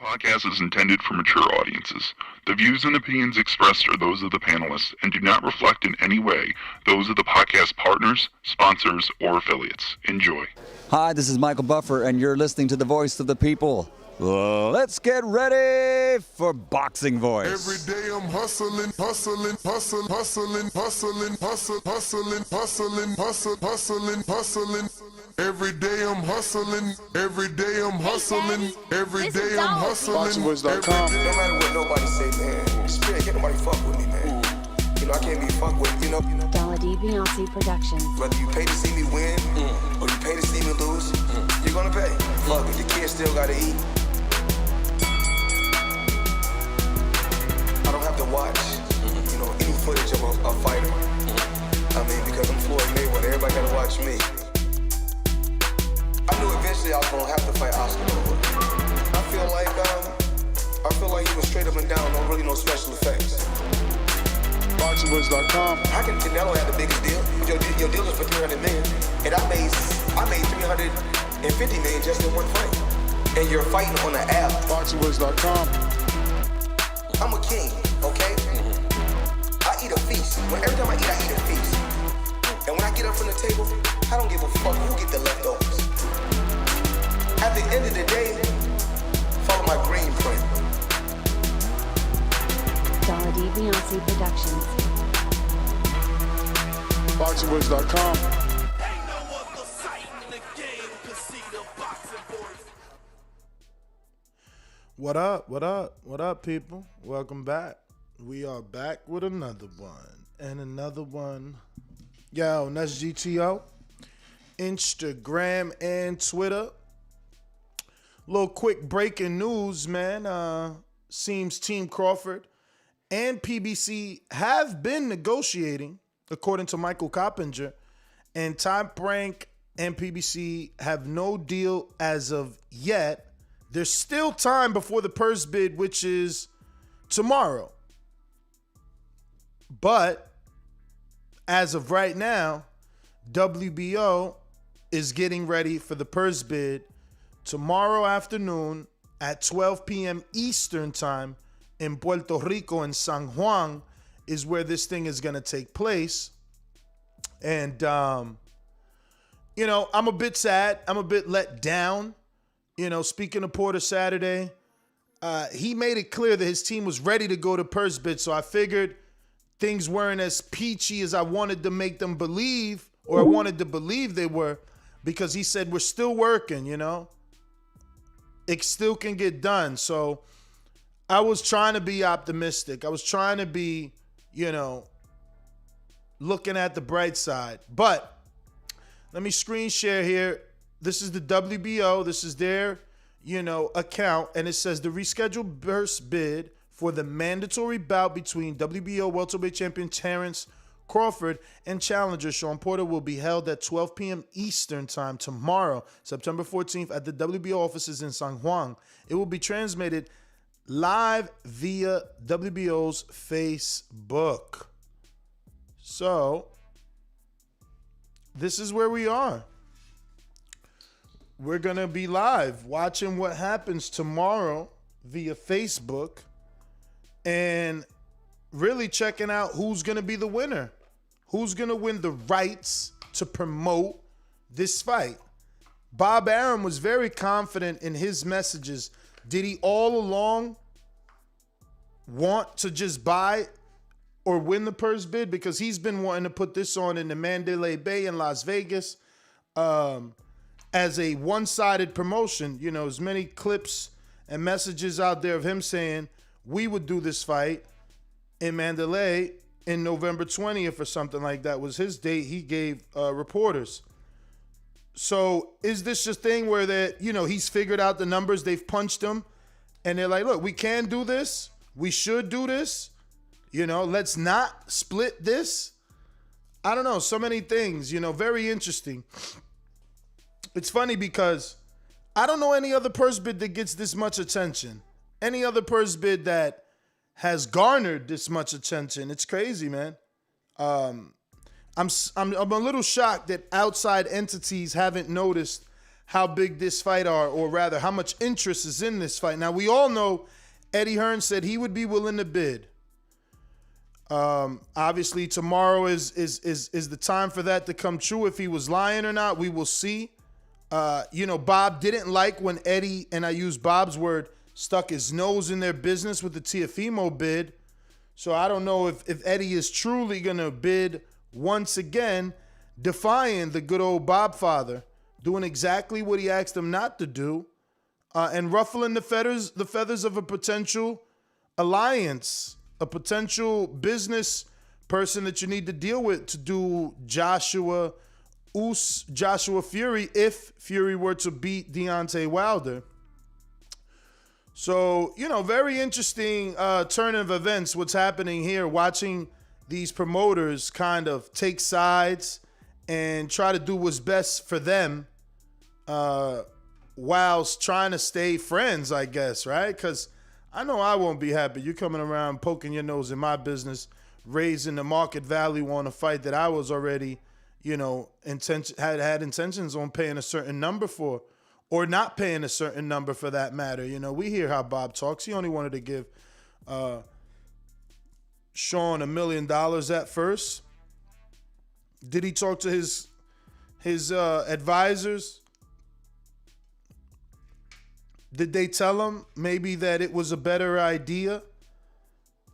podcast is intended for mature audiences. The views and opinions expressed are those of the panelists and do not reflect in any way those of the podcast partners, sponsors, or affiliates. Enjoy. Hi, this is Michael Buffer, and you're listening to the Voice of the People. Let's get ready for Boxing Voice. Every day I'm hustling. Every day I'm hustling. BoxingVoice.com. No matter what nobody say, man. Spirit, can't nobody fuck with me, man. You know, I can't be fucked with, you know. Dolla Dibiase Productions. Whether you pay to see me win, or you pay to see me lose, you're gonna pay. Fuck it, the kids still gotta eat. I don't have to watch, you know, any footage of a fighter. I mean, because I'm Floyd Mayweather, everybody gotta watch me. I knew eventually I was gonna have to fight Oscar. I feel like he was straight up and down, no special effects. BoxingVoice.com. How can Canelo have the biggest deal? Your deal is for 300 million, and I made 350 million just in one fight. And you're fighting on an app. BoxingVoice.com. I'm a king, okay? I eat a feast. Every time I eat a feast. And when I get up from the table, I don't give a fuck who get the leftovers. At the end of the day, follow my green print. Dolla Dibiase Productions. BoxingVoice.com. What up, people? Welcome back. We are back with another one. And another one. Yo, and that's GTO. Instagram and Twitter. Little quick breaking news, man. Seems Team Crawford and PBC have been negotiating, according to Michael Coppinger. And Top Rank and PBC have no deal as of yet. There's still time before the purse bid, which is tomorrow. But as of right now, WBO is getting ready for the purse bid tomorrow afternoon at 12 p.m. Eastern time in Puerto Rico, and San Juan is where this thing is going to take place. And, you know, I'm a bit sad. I'm a bit let down. You know, speaking of Porter Saturday, he made it clear that his team was ready to go to purse bid. So I figured things weren't as peachy as I wanted to make them believe, or I wanted to believe they were, because he said, we're still working, you know. It still can get done. So I was trying to be optimistic. I was trying to be, you know, looking at the bright side. But let me screen share here. This is the WBO. This is their, you know, account. And it says the rescheduled burst bid for the mandatory bout between WBO welterweight champion Terence Crawford and challenger Shawn Porter will be held at 12 p.m. Eastern time tomorrow, September 14th, at the WBO offices in San Juan. It will be transmitted live via WBO's Facebook. So this is where we are. We're going to be live watching what happens tomorrow via Facebook and really checking out who's going to be the winner. Who's going to win the rights to promote this fight? Bob Arum was very confident in his messages. Did he all along want to just buy or win the purse bid? Because he's been wanting to put this on in the Mandalay Bay in Las Vegas. As a one-sided promotion. You know, as many clips and messages out there of him saying we would do this fight in Mandalay in November 20th or something like that was his date he gave reporters. So is this just a thing where that, you know, he's figured out the numbers, they've punched him, and they're like, look, we can do this, we should do this, you know, let's not split this. I don't know, so many things, you know, very interesting. It's funny because I don't know any other purse bid that gets this much attention. Any other purse bid that has garnered this much attention. It's crazy, man. I'm a little shocked that outside entities haven't noticed how big this fight are, or rather how much interest is in this fight. Now, we all know Eddie Hearn said he would be willing to bid. Obviously, tomorrow is the time for that to come true. If he was lying or not, we will see. Bob didn't like when Eddie, and I use Bob's word, stuck his nose in their business with the Teofimo bid. So I don't know if Eddie is truly going to bid once again, defying the good old Bob father, doing exactly what he asked him not to do, and ruffling the feathers of a potential alliance, a potential business person that you need to deal with to do Joshua Fury if Fury were to beat Deontay Wilder. So, very interesting turn of events, what's happening here, watching these promoters kind of take sides and try to do what's best for them whilst trying to stay friends, I guess, right? Because I know I won't be happy. You coming around poking your nose in my business, raising the market value on a fight that I was already, had intentions on paying a certain number for, or not paying a certain number for that matter. We hear how Bob talks. He only wanted to give Shawn $1 million at first. Did he talk to his advisors? Did they tell him maybe that it was a better idea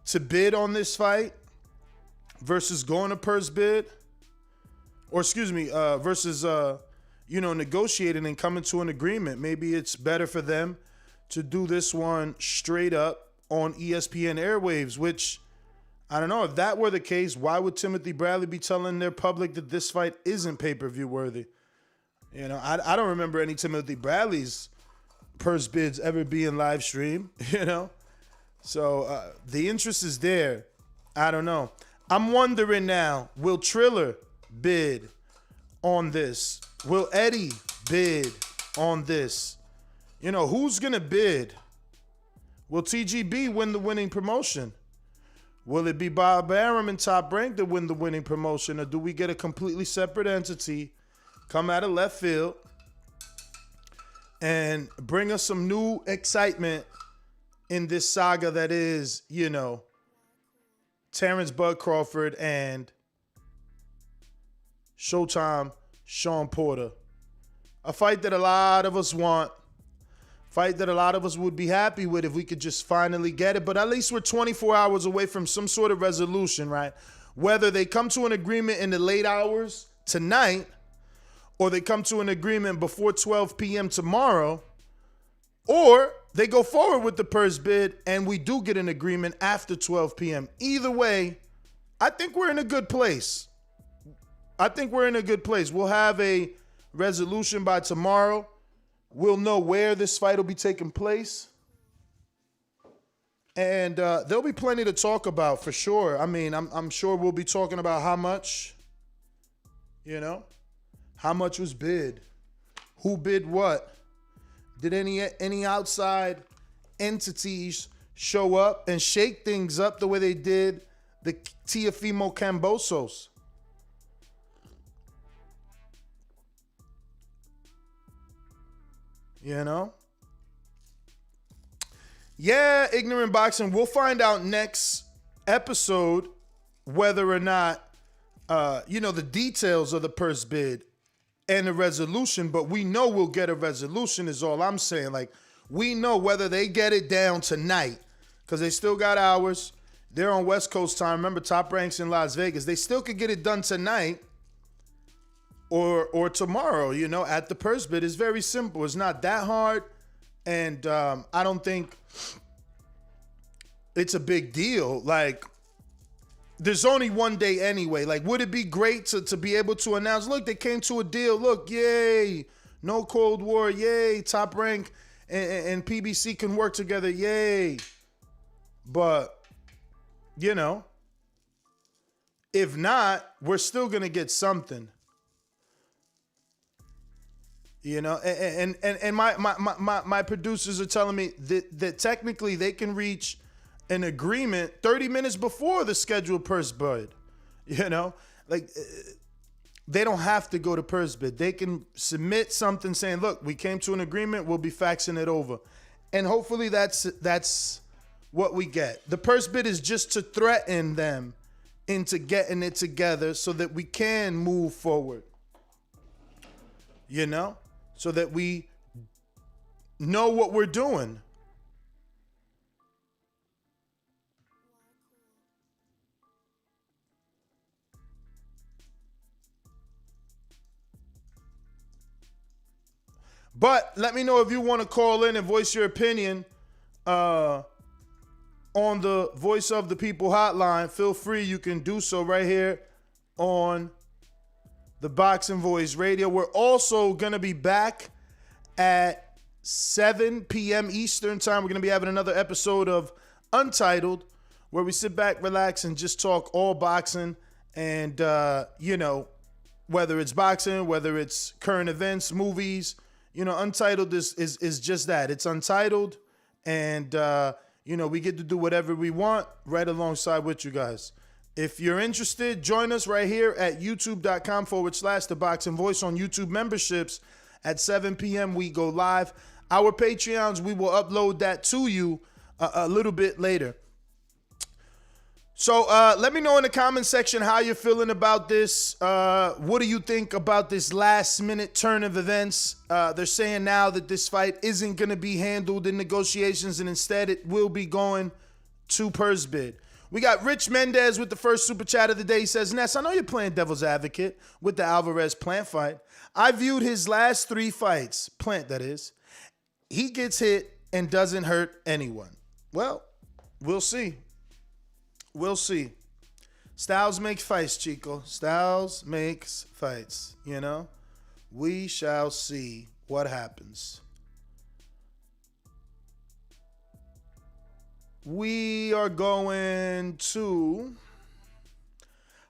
to bid on this fight versus going to purse bid? Or versus negotiating and coming to an agreement. Maybe it's better for them to do this one straight up on ESPN airwaves, which, I don't know, if that were the case, why would Timothy Bradley be telling their public that this fight isn't pay-per-view worthy? I don't remember any Timothy Bradley's purse bids ever being live stream, So the interest is there. I don't know. I'm wondering now, will Triller bid on this? Will Eddie bid on this? Who's going to bid? Will TGB win the winning promotion? Will it be Bob Arum and Top Rank that win the winning promotion? Or do we get a completely separate entity come out of left field and bring us some new excitement in this saga that is, Terence Bud Crawford and Showtime Shawn Porter? A fight that a lot of us want. Fight that a lot of us would be happy with if we could just finally get it. But at least we're 24 hours away from some sort of resolution, right? Whether they come to an agreement in the late hours tonight or they come to an agreement before 12 p.m. tomorrow, or they go forward with the purse bid and we do get an agreement after 12 p.m. Either way, I think we're in a good place. We'll have a resolution by tomorrow. We'll know where this fight will be taking place. And there'll be plenty to talk about for sure. I mean, I'm sure we'll be talking about how much, how much was bid, who bid what. Did any outside entities show up and shake things up the way they did the Teofimo Cambosos? Yeah, Ignorant Boxing. We'll find out next episode whether or not, the details of the purse bid and the resolution, but we know we'll get a resolution is all I'm saying. Like, we know whether they get it down tonight, because they still got hours. They're on West Coast time. Remember, Top Rank's in Las Vegas. They still could get it done tonight or tomorrow, at the purse bid. It's very simple. It's not that hard, and I don't think it's a big deal. Like, there's only one day anyway. Like, would it be great to be able to announce, look, they came to a deal. Look, yay. No Cold War. Yay. Top Rank and PBC can work together. Yay. But, if not, we're still going to get something. And my producers are telling me that technically they can reach an agreement 30 minutes before the scheduled purse bid. Like, they don't have to go to purse bid. They can submit something saying, look, we came to an agreement. We'll be faxing it over. And hopefully that's what we get. The purse bid is just to threaten them into getting it together so that we can move forward. You know? So that we know what we're doing. But let me know if you want to call in and voice your opinion on the Voice of the People hotline. Feel free. You can do so right here on the Boxing Voice Radio. We're also going to be back at 7 p.m. Eastern time. We're going to be having another episode of Untitled where we sit back, relax, and just talk all boxing and, you know, whether it's boxing, whether it's current events, movies. You know, Untitled is just that. It's Untitled, and, you know, we get to do whatever we want right alongside with you guys. If you're interested, join us right here at youtube.com/The Boxing Voice on YouTube memberships. At 7 p.m., we go live. Our Patreons, we will upload that to you a little bit later. So let me know in the comment section how you're feeling about this. What do you think about this last minute turn of events? They're saying now that this fight isn't going to be handled in negotiations and instead it will be going to purse bid. We got Rich Mendez with the first super chat of the day. He says, Ness, I know you're playing devil's advocate with the Alvarez Plant fight. I viewed his last 3 fights, Plant that is. He gets hit and doesn't hurt anyone. Well, we'll see. We'll see. Styles makes fights, Chico. Styles makes fights, you know? We shall see what happens. We are going to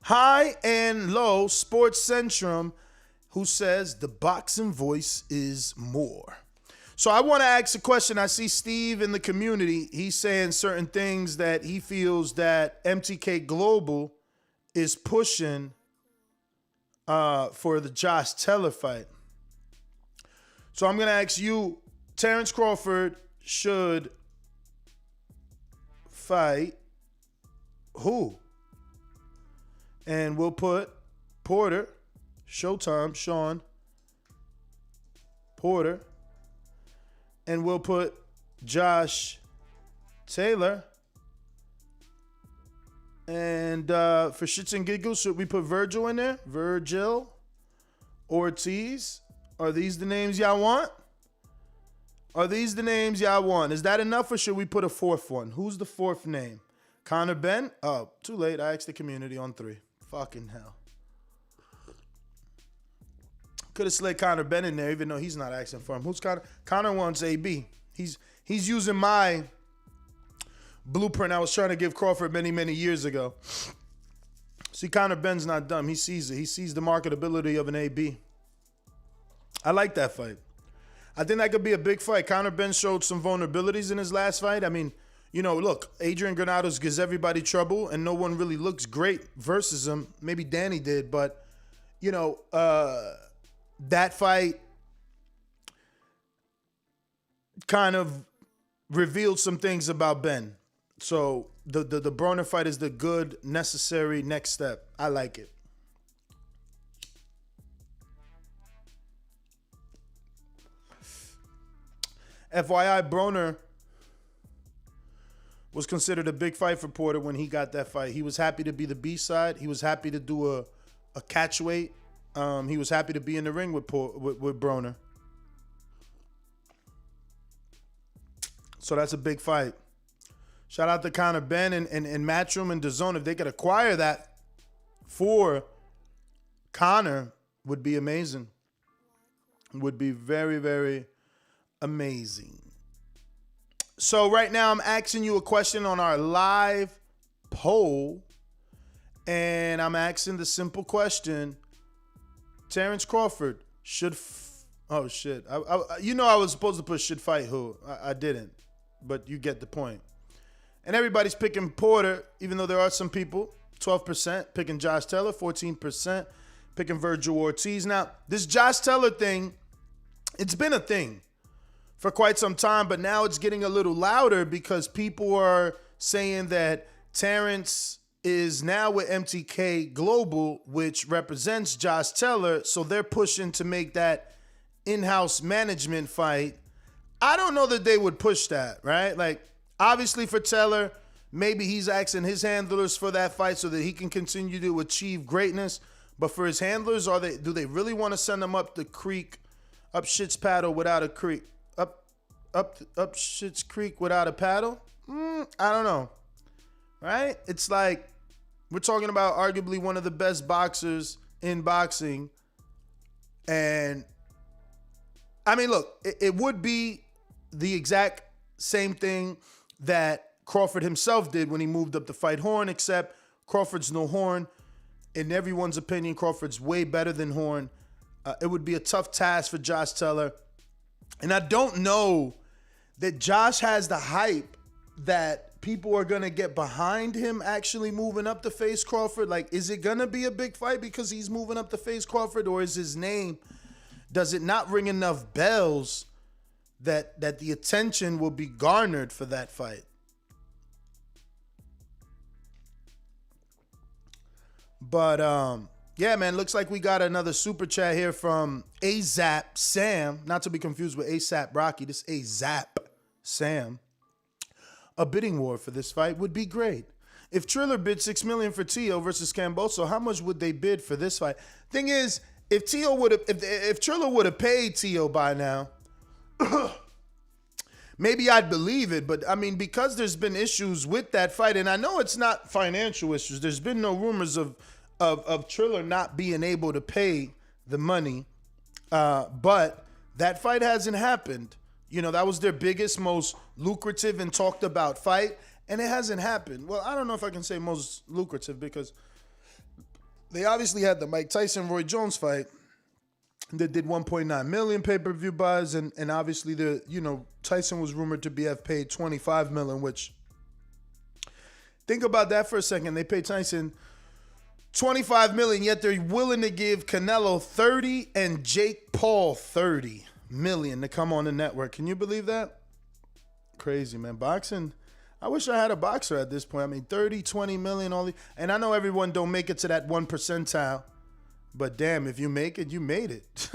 High and Low Sports Centrum, who says the Boxing Voice is more. So I want to ask a question. I see Steve in the community. He's saying certain things that he feels that MTK Global is pushing for the Josh Taylor fight. So I'm going to ask you, Terence Crawford should fight who? And we'll put Porter, Showtime, Shawn, Porter. And we'll put Josh Taylor. And for shits and giggles, should we put Virgil in there? Virgil Ortiz. Are these the names y'all want? Are these the names y'all want? Is that enough or should we put a 4th one? Who's the 4th name? Conor Benn? Oh, too late. I asked the community on 3. Fucking hell. Could have slid Conor Benn in there, even though he's not asking for him. Who's Conor? Conor wants AB. He's using my blueprint I was trying to give Crawford many, many years ago. See, Conor Benn's not dumb. He sees it. He sees the marketability of an AB. I like that fight. I think that could be a big fight. Conor Benn showed some vulnerabilities in his last fight. I mean, you know, look, Adrian Granados gives everybody trouble, and no one really looks great versus him. Maybe Danny did, but, you know, that fight kind of revealed some things about Ben. So the Broner fight is the good, necessary next step. I like it. FYI, Broner was considered a big fight for Porter when he got that fight. He was happy to be the B-side. He was happy to do a catch weight. He was happy to be in the ring with Broner. So that's a big fight. Shout out to Conor Benn and Matchroom and Dazn. If they could acquire that for Conor, would be amazing. Would be very, very amazing. So right now I'm asking you a question on our live poll. And I'm asking the simple question. Terence Crawford should... oh, shit. I was supposed to put should fight who. I didn't. But you get the point. And everybody's picking Porter, even though there are some people, 12% picking Josh Taylor, 14% picking Virgil Ortiz. Now, this Josh Taylor thing, it's been a thing for quite some time, but now it's getting a little louder because people are saying that Terence is now with MTK Global, which represents Josh Taylor, so they're pushing to make that in-house management fight. I don't know that they would push that, right? Like, obviously for Taylor, maybe he's asking his handlers for that fight so that he can continue to achieve greatness. But for his handlers, do they really want to send him up the creek, up Shit's paddle without a creek, up Shit's Creek without a paddle? I don't know, right? It's like we're talking about arguably one of the best boxers in boxing, and I mean, look, it would be the exact same thing that Crawford himself did when he moved up to fight Horn, except Crawford's no Horn. In everyone's opinion, Crawford's way better than Horn. It would be a tough task for Josh Taylor. And I don't know that Josh has the hype that people are going to get behind him actually moving up to face Crawford. Like, is it going to be a big fight because he's moving up to face Crawford, or is his name, does it not ring enough bells that the attention will be garnered for that fight? But yeah, man, looks like we got another super chat here from AZAP Sam, not to be confused with ASAP Rocky. This AZAP Sam. A bidding war for this fight would be great. If Triller bid $6 million for Tio versus Camboso, how much would they bid for this fight? Thing is, if Triller would have paid Tio by now, maybe I'd believe it. But I mean, because there's been issues with that fight, and I know it's not financial issues. There's been no rumors of Triller not being able to pay the money, but that fight hasn't happened. You know, that was their biggest, most lucrative and talked about fight, and it hasn't happened. Well, I don't know if I can say most lucrative because they obviously had the Mike Tyson-Roy Jones fight that did 1.9 million pay-per-view buys, and obviously Tyson was rumored to have paid 25 million, which, think about that for a second. They paid Tyson 25 million, yet they're willing to give Canelo 30 and Jake Paul 30 million to come on the network. Can you believe that? Crazy, man. Boxing, I wish I had a boxer at this point. I mean, 30, 20 million, and I know everyone don't make it to that 1 percentile, but damn, if you make it, you made it.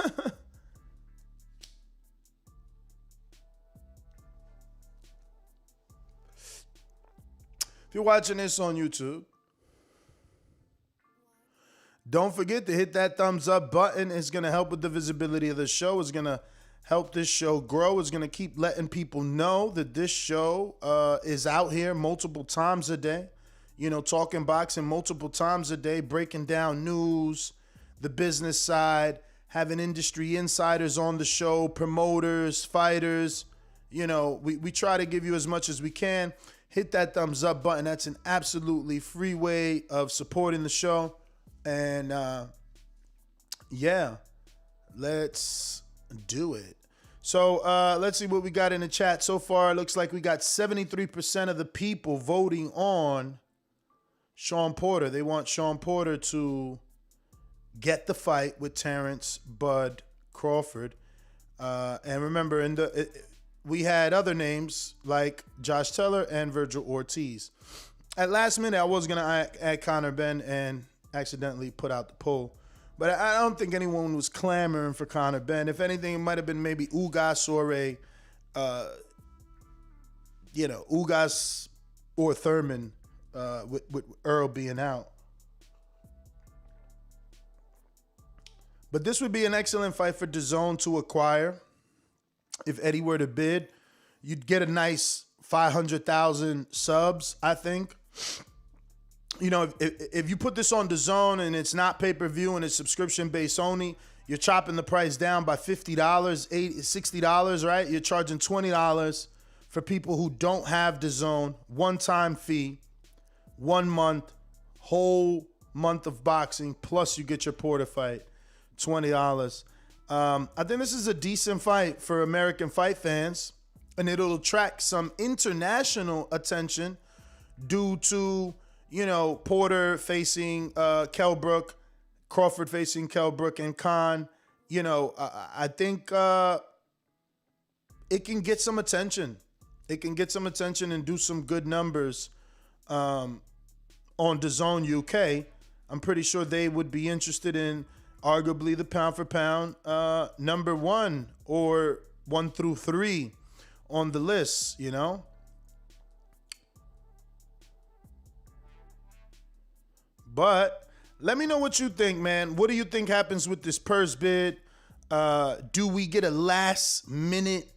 If you're watching this on YouTube, don't forget to hit that thumbs up button. It's going to help with the visibility of the show. It's going to help this show grow. It's going to keep letting people know that this show is out here multiple times a day. You know, talking boxing multiple times a day, breaking down news, the business side, having industry insiders on the show, promoters, fighters. You know, we try to give you as much as we can. Hit that thumbs up button. That's an absolutely free way of supporting the show. And yeah, let's do it. So let's see what we got in the chat so far. It looks like we got 73% of the people voting on Shawn Porter. They want Shawn Porter to get the fight with Terence Bud Crawford. And remember, we had other names like Josh Taylor and Virgil Ortiz. At last minute, I was going to add Conor Benn and accidentally put out the poll. But I don't think anyone was clamoring for Conor Benn. If anything, it might have been maybe Ugas or Ugas or Thurman with Earl being out. But this would be an excellent fight for Dazn to acquire. If Eddie were to bid, you'd get a nice 500,000 subs, I think. You know, if you put this on Dazn and it's not pay-per-view and it's subscription-based only, you're chopping the price down by $50, $60, right? You're charging $20 for people who don't have Dazn, one-time fee, 1 month, whole month of boxing, plus you get your Porter fight, $20. I think this is a decent fight for American fight fans, and it'll attract some international attention due to, you know, Porter facing Kell Brook, Crawford facing Kell Brook and Khan. You know, I think it can get some attention. It can get some attention and do some good numbers on Dazn UK. I'm pretty sure they would be interested in arguably the pound for pound number 1 or 1 through 3 on the list, you know? But let me know what you think, man. What do you think happens with this purse bid? Do we get a last minute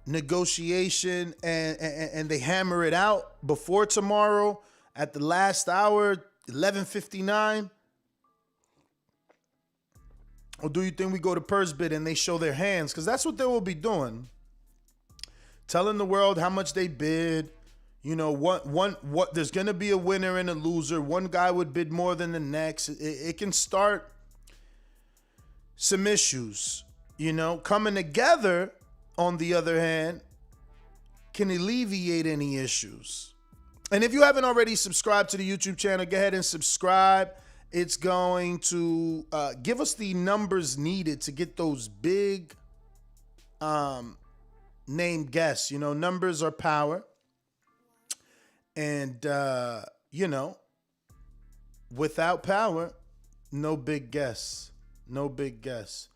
negotiation and they hammer it out before tomorrow at the last hour, 11:59? Or do you think we go to purse bid and they show their hands? Because that's what they will be doing. Telling the world how much they bid. You know, what there's going to be a winner and a loser. One guy would bid more than the next. It can start some issues. You know, coming together, on the other hand, can alleviate any issues. And if you haven't already subscribed to the YouTube channel, go ahead and subscribe. It's going to give us the numbers needed to get those big name guests. You know, numbers are power. And, you know, without power, no big guests. No big guests.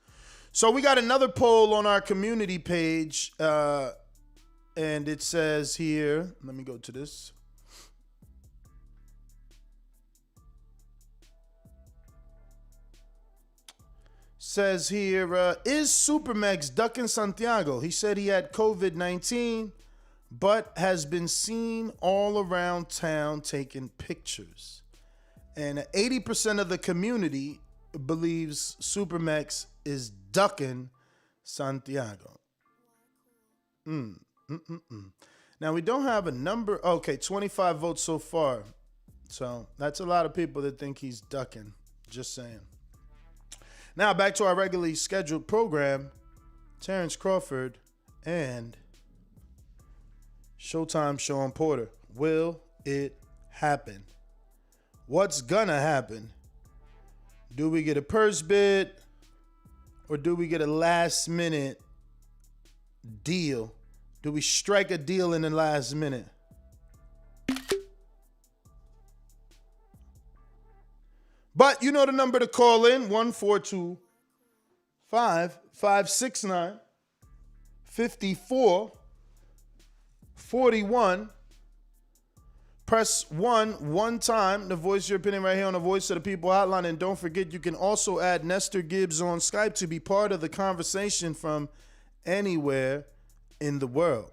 So we got another poll on our community page. And it says here, let me go to this. Says here, is Supermax ducking Santiago? He said he had COVID-19. But has been seen all around town taking pictures. And 80% of the community believes Supermax is ducking Santiago. Now, we don't have a number. Okay, 25 votes so far. So that's a lot of people that think he's ducking. Just saying. Now, back to our regularly scheduled program. Terence Crawford and Showtime Shawn Porter. Will it happen? What's gonna happen? Do we get a purse bid or do we get a last minute deal? Do we strike a deal in the last minute? But you know the number to call in, 1-425-569-5441. Press 1 time to voice your opinion right here on the Voice of the People hotline. And don't forget, you can also add Nestor Gibbs on Skype to be part of the conversation from anywhere in the world.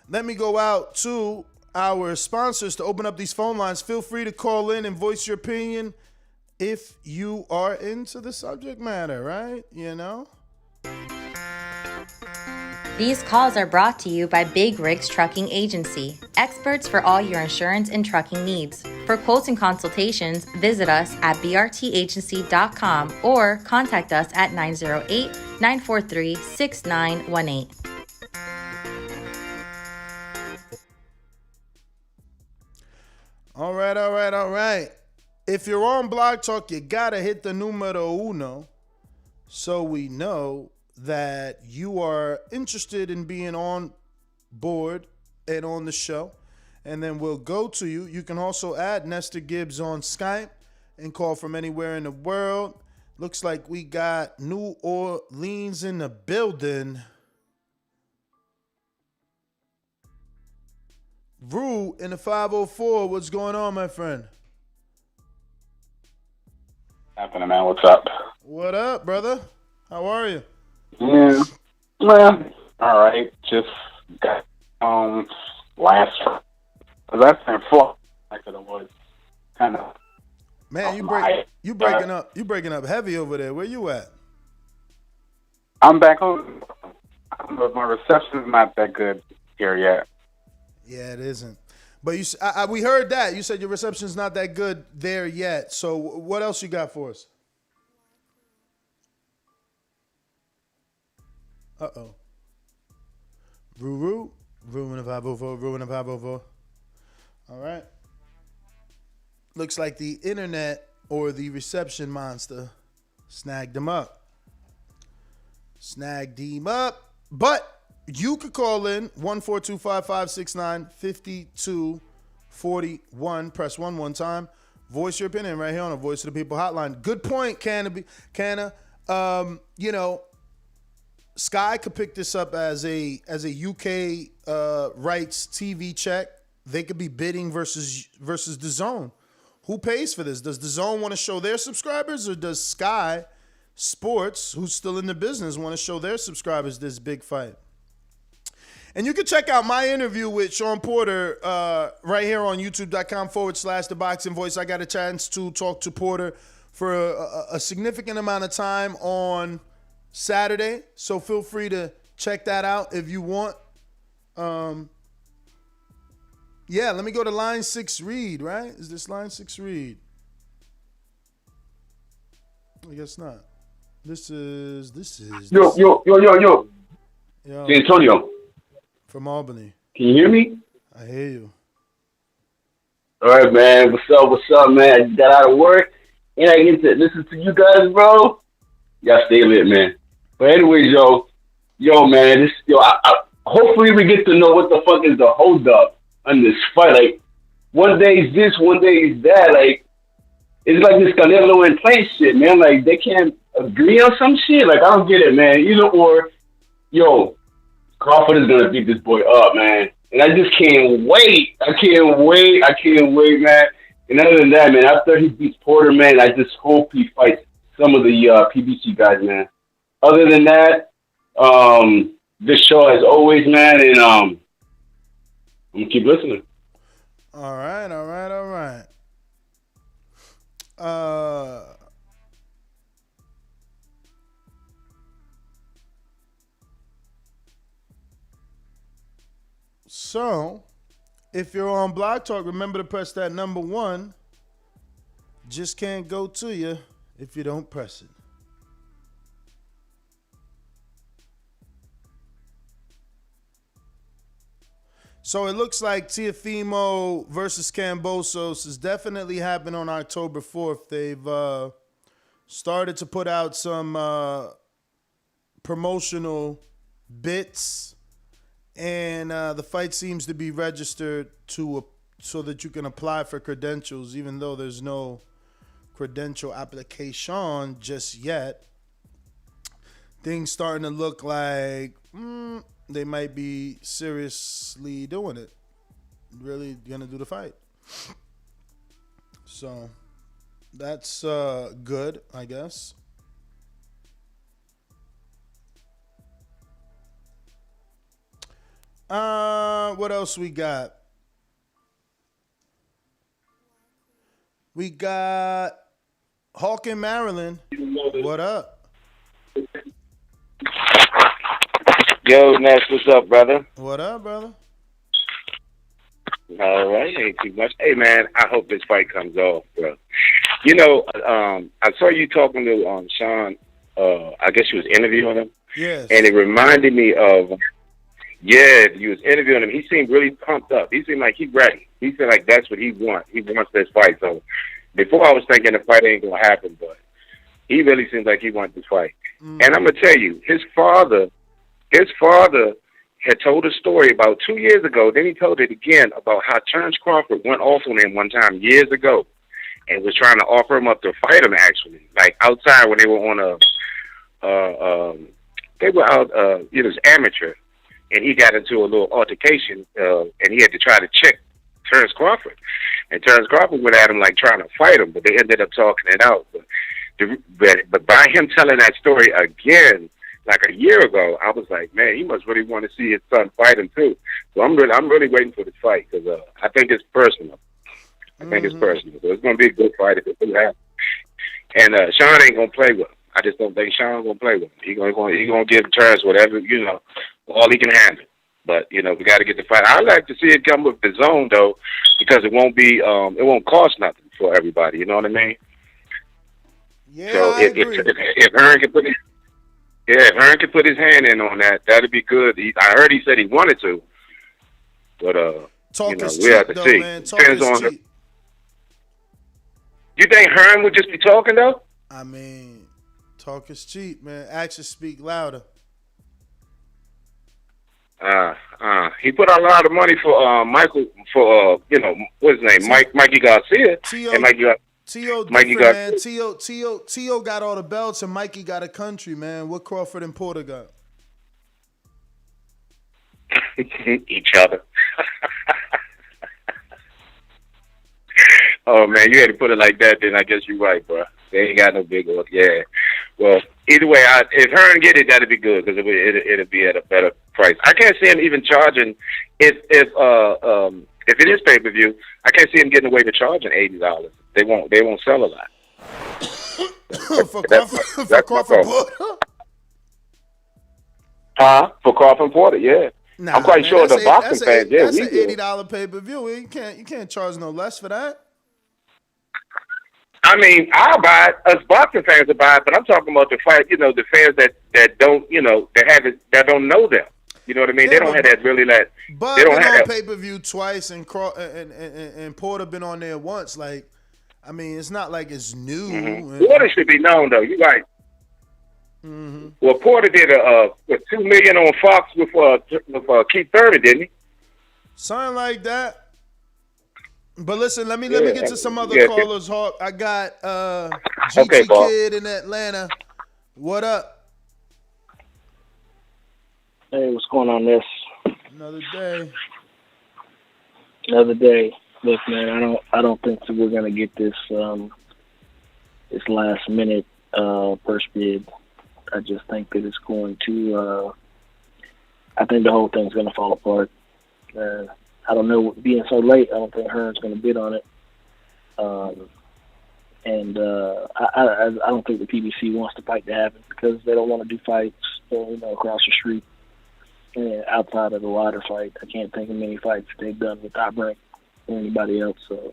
Let me go out to our sponsors to open up these phone lines. Feel free to call in and voice your opinion if you are into the subject matter, right? You know? These calls are brought to you by Big Rigs Trucking Agency, experts for all your insurance and trucking needs. For quotes and consultations, visit us at brtagency.com or contact us at 908-943-6918. All right. If you're on Blog Talk, you gotta hit the numero uno so we know that you are interested in being on board and on the show. And then we'll go to you. You can also add Nestor Gibbs on Skype and call from anywhere in the world. Looks like we got New Orleans in the building. Rue in the 504. What's going on, my friend? Happening, man. What's up? What up, brother? How are you? Yeah. Well, all right. Just got last. That's in Florida. Back to the woods. Kind of. Man, you breaking up. You breaking up heavy over there. Where you at? I'm back home. But my reception's not that good here yet. Yeah, it isn't. But we heard that. You said your reception's not that good there yet. So what else you got for us? Uh-oh. Rue in the 504. All right. Looks like the internet or the reception monster snagged him up. But you could call in 14255695241. Press 1 time. Voice your opinion right here on the Voice of the People hotline. Good point, Canna. Sky could pick this up as a UK rights TV check. They could be bidding versus Dazn. Who pays for this? Does Dazn want to show their subscribers, or does Sky Sports, who's still in the business, want to show their subscribers this big fight? And you can check out my interview with Shawn Porter right here on youtube.com/The Boxing Voice. I got a chance to talk to Porter for a significant amount of time on Saturday. So feel free to check that out if you want. Yeah, let me go to line 6 read, right? Is this line 6 read? I guess not. This is. Yo. Antonio. From Albany. Can you hear me? I hear you. All right, man. What's up, man? I just got out of work, and I get to listen to you guys, bro. Y'all stay lit, man. But anyways, man, hopefully we get to know what the fuck is the hold up on this fight. Like, one day is this, one day is that. Like, it's like this Canelo and Plant shit, man. Like, they can't agree on some shit. Like, I don't get it, man. Crawford is gonna beat this boy up, man. And I just can't wait. I can't wait, man. And other than that, man, after he beats Porter, man, I just hope he fights some of the PBC guys, man. Other than that, this show as always, man, and I'm gonna keep listening. All right. So, if you're on Blog Talk, remember to press that number 1. Just can't go to you if you don't press it. So it looks like Teofimo versus Kambosos is definitely happening on October 4th. They've started to put out some promotional bits, and the fight seems to be registered so that you can apply for credentials, even though there's no credential application just yet. Things starting to look like they might be seriously doing it. Really gonna do the fight. So that's good, I guess. What else we got? We got Hawk in Maryland. What up? Yo, Ness, what's up, brother? What up, brother? All right, ain't too much. Hey, man, I hope this fight comes off, bro. You know, I saw you talking to Shawn. I guess you was interviewing him. Yes. And it reminded me of, you was interviewing him. He seemed really pumped up. He seemed like he's ready. He seemed like that's what he wants. He wants this fight. So before I was thinking the fight ain't going to happen, but he really seems like he wants this fight. And I'm going to tell you, his father had told a story about 2 years ago. Then he told it again about how Terence Crawford went off on him one time years ago and was trying to offer him up to fight him, actually. Like outside when they were on they were out, it was amateur. And he got into a little altercation, and he had to try to check Terence Crawford. And Terence Crawford went at him like trying to fight him, but they ended up talking it out. But by him telling that story again, like a year ago, I was like, man, he must really want to see his son fight him too. So I'm really waiting for this fight because I think it's personal. So it's going to be a good fight if it do happen. And Shawn ain't going to play with him. I just don't think Shawn going to play with him. He going to give Terence whatever, all he can handle. But, we got to get the fight. I like to see it come with the zone, though, because it won't cost nothing for everybody. You know what I mean? Yeah, so I agree. If Hearn can put his hand in on that, that'd be good. I heard he said he wanted to, but Talk is we have cheap, to though, see. man. Talk Depends is on. cheap. You think Hearn would just be talking though? I mean, talk is cheap, man. Actions speak louder. He put out a lot of money for Michael for what's his name, Mikey Garcia, and T.O. Mikey different, man. got T.O. got all the belts, and Mikey got a country, man. What Crawford and Porter got? each other. Oh man, you had to put it like that. Then I guess you're right, bro. They ain't got no big one. Yeah. Well, either way, if Hearn get it, that'd be good because it'll be at a better price. I can't see him even charging if it is pay per view. I can't see him getting away with charging $80. They won't sell a lot. for Crawford-Porter? For Crawford-Porter, yeah. Nah, I'm quite sure the boxing fans, yeah, that's we an $80 pay per view. You can't charge no less for that. I mean, I'll buy it. Us boxing fans will buy it, but I'm talking about the fight. The fans that don't, that don't know them. You know what I mean? Yeah, they don't have that really that. But they don't been have on that. pay per view twice, and Porter been on there once. Like, I mean, it's not like it's new. Mm-hmm. Porter should be known though. You're right. Mm-hmm. Well, Porter did $2 million on Fox with Keith Thurman, didn't he? Something like that. But listen, let me get to some other callers, Hawk. I got GT Kid in Atlanta. What up? Hey, what's going on, this? Another day. Another day. Look, man, I don't think that we're gonna get this this last minute purse bid. I just think that it's going to. I think the whole thing's gonna fall apart. I don't know, being so late, I don't think Hearn's going to bid on it. I don't think the PBC wants the fight to happen because they don't want to do fights, across the street and outside of the wider fight. I can't think of many fights they've done with Top Rank or anybody else, so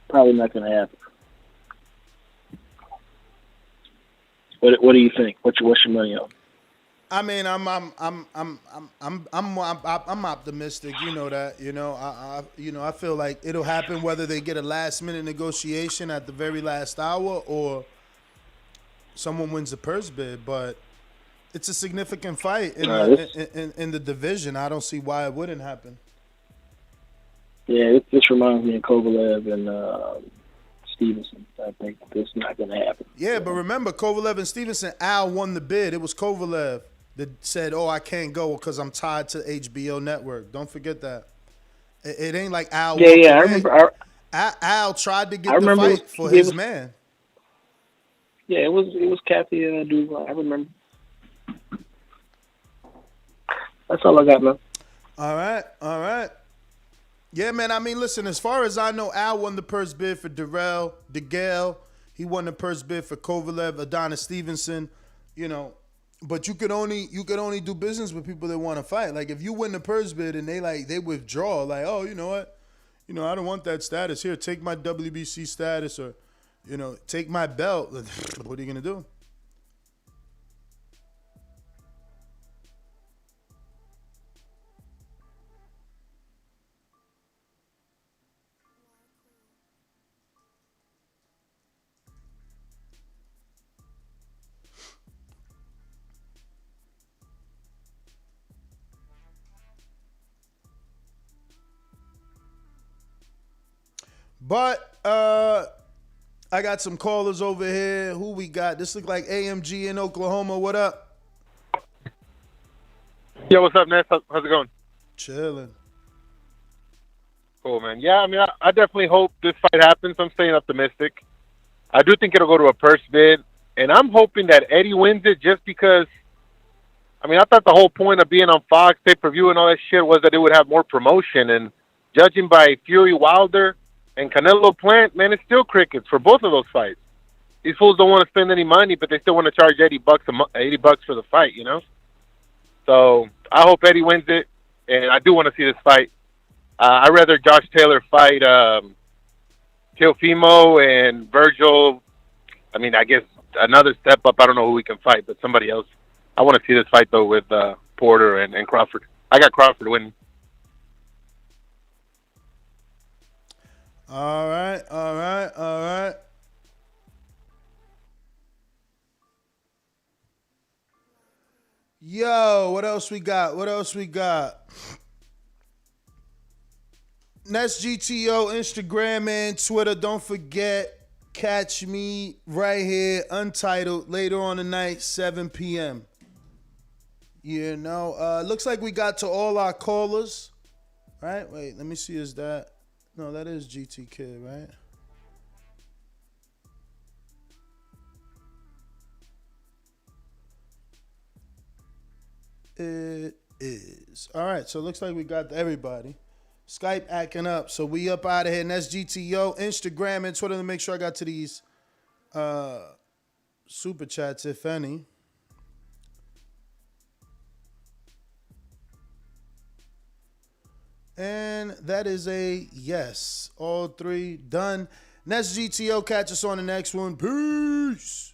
probably not going to happen. What do you think? What's your money on? I mean, I'm optimistic. You know that. I feel like it'll happen whether they get a last minute negotiation at the very last hour or someone wins the purse bid. But it's a significant fight in the division. I don't see why it wouldn't happen. Yeah, this reminds me of Kovalev and Stevenson. I think this is not going to happen. Yeah, but remember, Kovalev and Stevenson, Al won the bid. It was Kovalev that said, I can't go because I'm tied to HBO Network. Don't forget that. It ain't like Al. Yeah, I remember. Al tried to get the fight for his man. Yeah, it was Kathy Duval. I remember. That's all I got, man. All right. Yeah, man. I mean, listen, as far as I know, Al won the purse bid for Darrell, DeGale. He won the purse bid for Kovalev, Adonis Stevenson, But you could only do business with people that want to fight. Like if you win the purse bid and they withdraw, like, oh, you know what? I don't want that status. Here, take my WBC status or, take my belt. What are you gonna do? But I got some callers over here. Who we got? This look like AMG in Oklahoma. What up? Yo, what's up, Ness? How's it going? Chilling. Cool, man. Yeah, I mean, I definitely hope this fight happens. I'm staying optimistic. I do think it'll go to a purse bid, and I'm hoping that Eddie wins it just because, I mean, I thought the whole point of being on Fox, pay-per-view and all that shit was that it would have more promotion, and judging by Fury Wilder and Canelo Plant, man, it's still crickets for both of those fights. These fools don't want to spend any money, but they still want to charge $80 for the fight, So I hope Eddie wins it, and I do want to see this fight. I'd rather Josh Taylor fight Teofimo and Virgil. I mean, I guess another step up. I don't know who we can fight, but somebody else. I want to see this fight, though, with Porter and Crawford. I got Crawford winning. All right. Yo, what else we got? Next GTO, Instagram and Twitter. Don't forget, catch me right here, Untitled, later on tonight, 7 p.m. You know, looks like we got to all our callers. Right? Wait, let me see, is that... No, that is GT Kid, right? It is. All right, so it looks like we got everybody. Skype acting up, so we up out of here. And that's GTO, Instagram, and Twitter to make sure I got to these super chats, if any. And that is a yes. All three done. Next GTO, catch us on the next one. Peace.